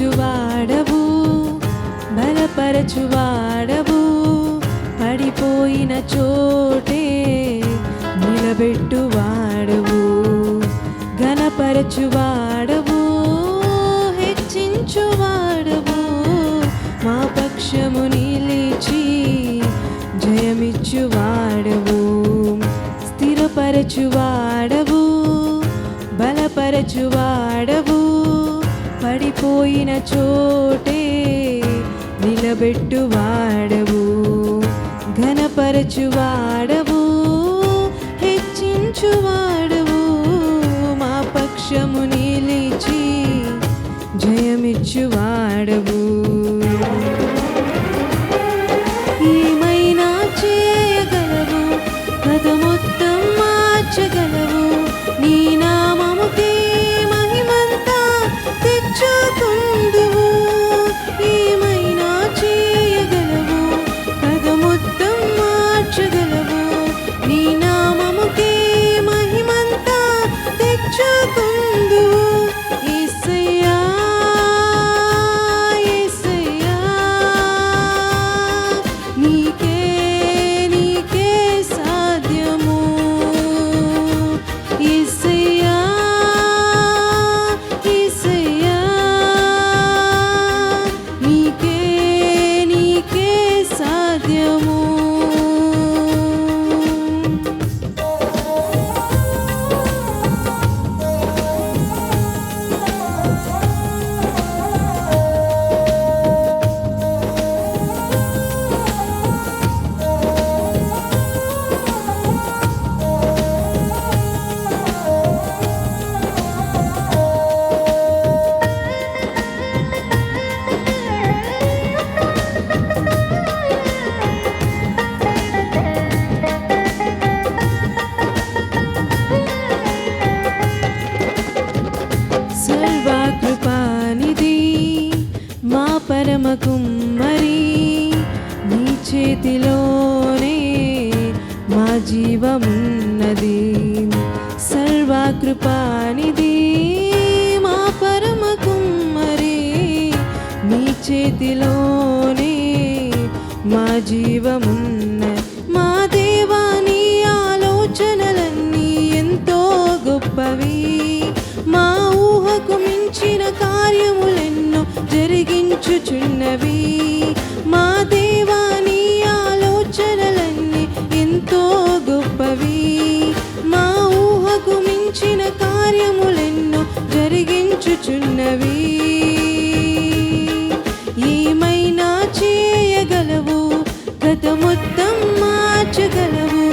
హెచ్చించువాడవు, బలపరచువాడవు, పడిపోయిన చోటే నిలబెట్టువాడవు, ఘనపరచువాడవు, హెచ్చించువాడవు, మా పక్షము నిలిచి జయమిచ్చువాడవు, స్థిరపరచువాడవు, బలపరచువాడవు, పడిపోయిన చోటే నిలబెట్టువాడవు, ఘనపరచువాడవు, హెచ్చించువాడవు, మా పక్షము నిలిచి జయమిచ్చువాడవు. ఏమైనా చేయగలవు, కథ మొత్తం మార్చగలవు, నీ నామముకే మహిమంతా తెచ్చుకుందువు. ఏమైనా చేయగలవు, కథ మొత్తం మార్చగలవు, నీ నామముకే మహిమంతా తెచ్చుకుందువు. యేసయ్యా, యేసయ్యా, నీకే నీకే సాధ్యము. యేసయ్యా, యేసయ్యా, నీకే నీకే సాధ్యము. సర్వకృపానిధి మా పరమ కుమ్మరి, నీ చేతిలోనే మా జీవమున్నది. సర్వకృపానిధి మా పరమ కుమ్మరి, నీ చేతిలోనే మా జీవమున్నది. మా దేవా, నీ ఆలోచనలన్నీ ఎంతో గొప్పవి, మా ఊహకు మించిన కార్యములెన్నో జరిగించుచున్నవి. మా దేవా, నీ ఆలోచనలన్నీ ఎంతో గొప్పవి, మా ఊహకు మించిన కార్యములెన్నో జరిగించుచున్నవి. ఏమైనా చేయగలవు, గత మొత్తం మార్చగలవు,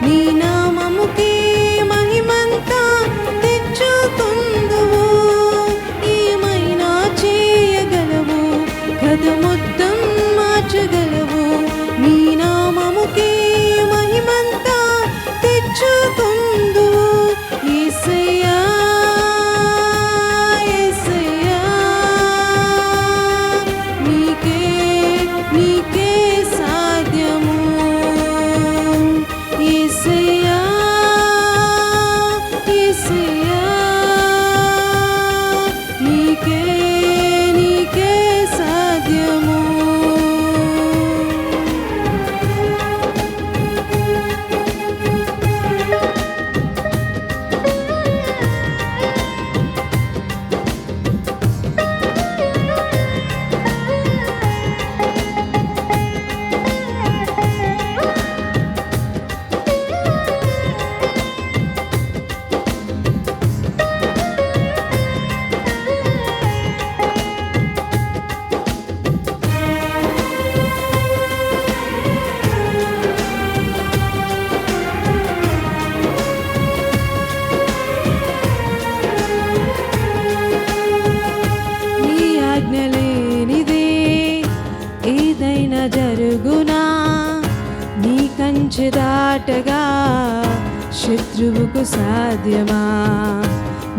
నీ నామముకే మహిమంతా తెచ్చుకుందువు. ఏమైనా చేయగలవు, గత మొత్తం మార్చగలవు, నీ నామముకే మహిమంతా తెచ్చుకుందువు. యేసయ్యా, యేసయ్యా, నీకే నీకే సాధ్యము. యేసయ్యా, యేసయ్యా, నీకే నీకే సాధ్యము. జరుగునా, నీ కంచె దాటగా శత్రువుకు సాధ్యమా?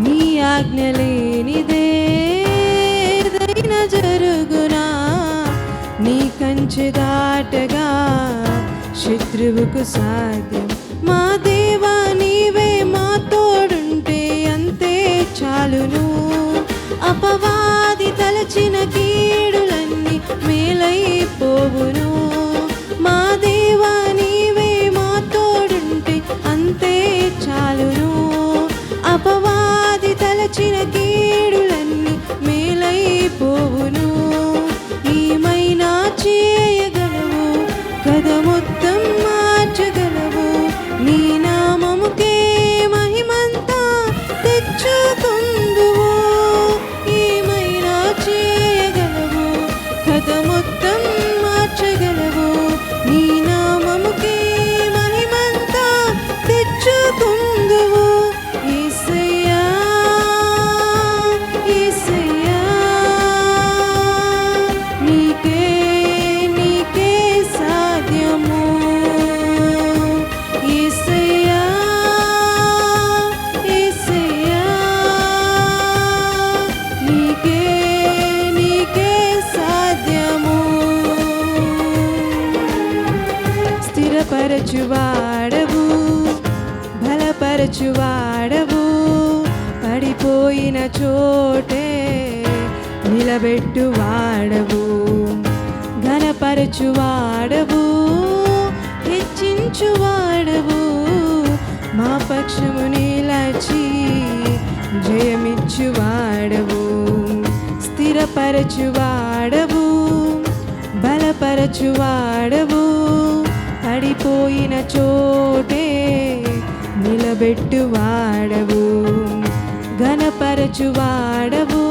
నీ ఆజ్ఞ లేనిదే ఏదైనా జరుగునా, నీ కంచె దాటగా శత్రువుకు సాధ్యం. మా దేవా, నీవే మా తోడుంటే అంతే చాలును. అపవాది తల తలచిన కీడులన్నీ మేలైపోవును. మా దేవా నీవే మా తోడుంటే అంతే చాలును. అపవాది తలచిన కీడులన్నీ మేలైపోవును. ఏమైనా చేయగలవు, కథ మొత్తం మార్చగలవు. నీ నామముకే మహిమంతా తెచ్చుకుందువు. ఏమైనా చేయగలవు, కథ మొత్తం మార్చగలవు. నీ నామముకే మహిమంతా తెచ్చుకుందువు. యేసయ్యా యేసయ్యా నీకే నీకే సాధ్యము. యేసయ్యా యేసయ్యా నీకే నీకే సాధ్యము. స్థిరపరచువాడవు, బలపరచువాడవు. పడిపోయిన చోటే నిలబెట్టువాడవు. ఘనపరచువాడవు, హెచ్చించువాడవు. మా పక్షము నిలచి జయమిచ్చువాడవు. స్థిరపరచువాడవు, బలపరచువాడవు. పడిపోయిన చోటే నిలబెట్టువాడవు. ఘనపరచువాడవు,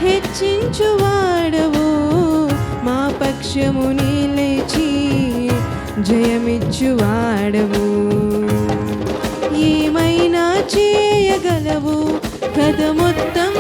హెచ్చించువాడవు. మా పక్షము నిలిచి జయమిచ్చువాడవు. ఏమైనా చేయగలవు, కథ మొత్తం